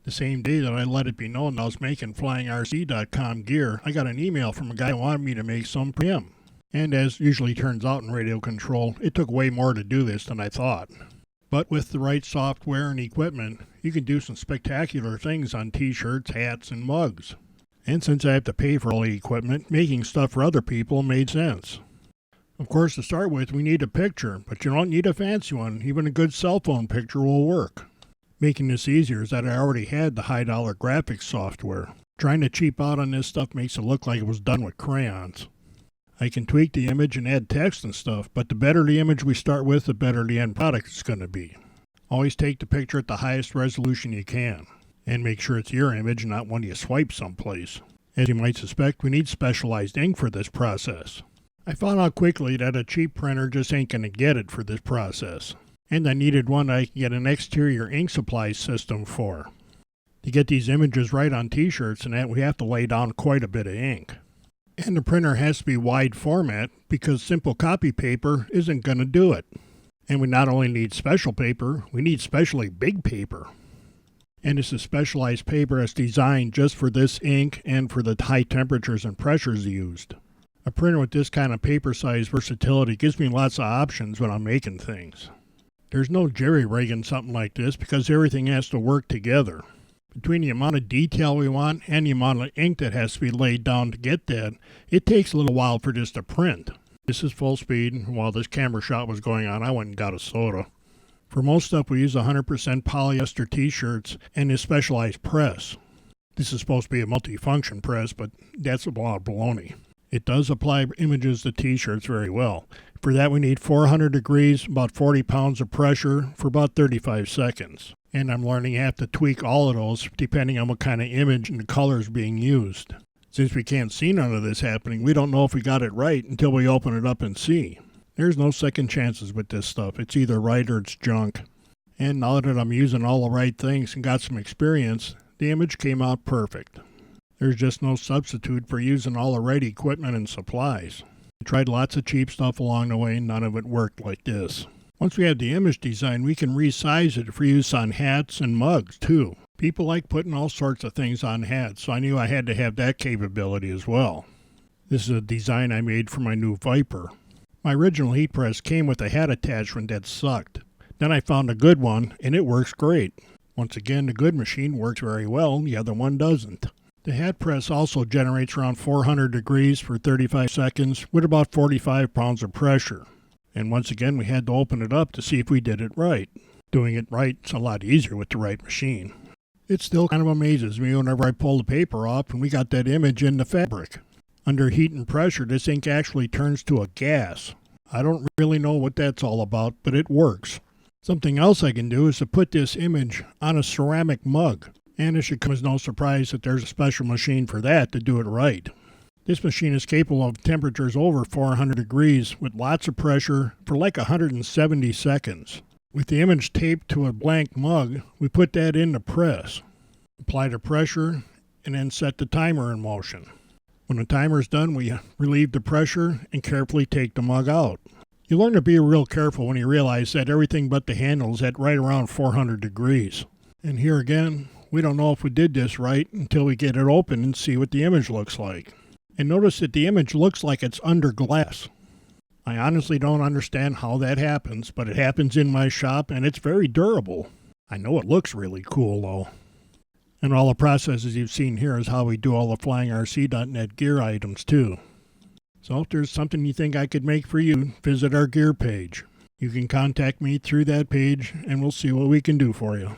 The same day that I let it be known I was making flyingrc.com gear, I got an email from a guy who wanted me to make some for him. And as usually turns out in radio control, it took way more to do this than I thought. But with the right software and equipment, you can do some spectacular things on t-shirts, hats, and mugs. And since I have to pay for all the equipment, making stuff for other people made sense. Of course, to start with, we need a picture, but you don't need a fancy one. Even a good cell phone picture will work. Making this easier is that I already had the high-dollar graphics software. Trying to cheap out on this stuff makes it look like it was done with crayons. I can tweak the image and add text and stuff, but the better the image we start with, the better the end product is going to be. Always take the picture at the highest resolution you can, and make sure it's your image, not one you swipe someplace. As you might suspect, we need specialized ink for this process. I found out quickly that a cheap printer just ain't going to get it for this process. And I needed one I could get an exterior ink supply system for. To get these images right on t-shirts and that, we have to lay down quite a bit of ink. And the printer has to be wide format because simple copy paper isn't going to do it. And we not only need special paper, we need specially big paper. And it's a specialized paper that's designed just for this ink and for the high temperatures and pressures used. A printer with this kind of paper size versatility gives me lots of options when I'm making things. There's no jerry-rigging something like this because everything has to work together. Between the amount of detail we want and the amount of ink that has to be laid down to get that, it takes a little while for this to print. This is full speed, and while this camera shot was going on, I went and got a soda. For most stuff, we use 100% polyester t-shirts and this specialized press. This is supposed to be a multi-function press, but that's a lot of baloney. It does apply images to t-shirts very well. For that we need 400 degrees, about 40 pounds of pressure for about 35 seconds. And I'm learning I have to tweak all of those depending on what kind of image and the colors being used. Since we can't see none of this happening, we don't know if we got it right until we open it up and see. There's no second chances with this stuff. It's either right or it's junk. And now that I'm using all the right things and got some experience, the image came out perfect. There's just no substitute for using all the right equipment and supplies. I tried lots of cheap stuff along the way, none of it worked like this. Once we have the image design, we can resize it for use on hats and mugs too. People like putting all sorts of things on hats, so I knew I had to have that capability as well. This is a design I made for my new Viper. My original heat press came with a hat attachment that sucked. Then I found a good one, and it works great. Once again, the good machine works very well, the other one doesn't. The hat press also generates around 400 degrees for 35 seconds with about 45 pounds of pressure. And once again, we had to open it up to see if we did it right. Doing it right is a lot easier with the right machine. It still kind of amazes me whenever I pull the paper off and we got that image in the fabric. Under heat and pressure, this ink actually turns to a gas. I don't really know what that's all about, but it works. Something else I can do is to put this image on a ceramic mug. And it should come as no surprise that there's a special machine for that to do it right. This machine is capable of temperatures over 400 degrees with lots of pressure for like 170 seconds. With the image taped to a blank mug, we put that in the press. Apply the pressure and then set the timer in motion. When the timer is done, we relieve the pressure and carefully take the mug out. You learn to be real careful when you realize that everything but the handle is at right around 400 degrees. And here again, we don't know if we did this right until we get it open and see what the image looks like. And notice that the image looks like it's under glass. I honestly don't understand how that happens, but it happens in my shop and it's very durable. I know it looks really cool though. And all the processes you've seen here is how we do all the flyingrc.net gear items too. So if there's something you think I could make for you, visit our gear page. You can contact me through that page and we'll see what we can do for you.